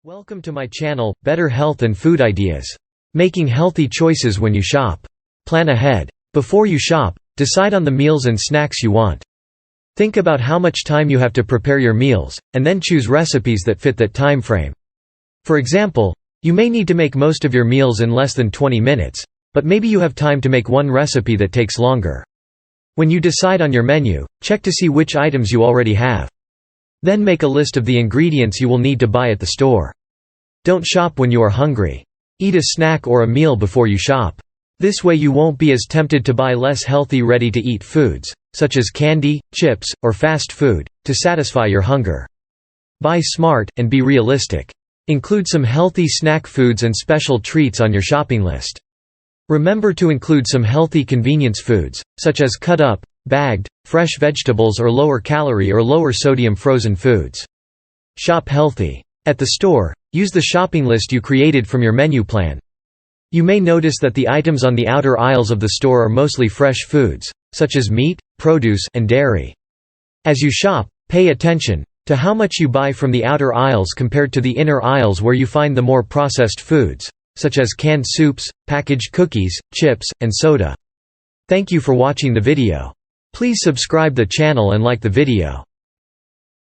Welcome to my channel, Better Health and Food Ideas. Making healthy choices when you shop. Plan ahead. Before you shop, decide on the meals and snacks you want. Think about how much time you have to prepare your meals, and then choose recipes that fit that time frame. For example, you may need to make most of your meals in less than 20 minutes, but maybe you have time to make one recipe that takes longer. When you decide on your menu, check to see which items you already have. Then make a list of the ingredients you will need to buy at the store. Don't shop when you are hungry. Eat a snack or a meal before you shop. This way you won't be as tempted to buy less healthy ready-to-eat foods, such as candy, chips, or fast food, to satisfy your hunger. Buy smart, and be realistic. Include some healthy snack foods and special treats on your shopping list. Remember to include some healthy convenience foods, such as cut-up, bagged, fresh vegetables or lower-calorie or lower-sodium frozen foods. Shop healthy. At the store, use the shopping list you created from your menu plan. You may notice that the items on the outer aisles of the store are mostly fresh foods, such as meat, produce, and dairy. As you shop, pay attention to how much you buy from the outer aisles compared to the inner aisles where you find the more processed foods, such as canned soups, packaged cookies, chips, and soda. Thank you for watching the video. Please subscribe the channel and like the video.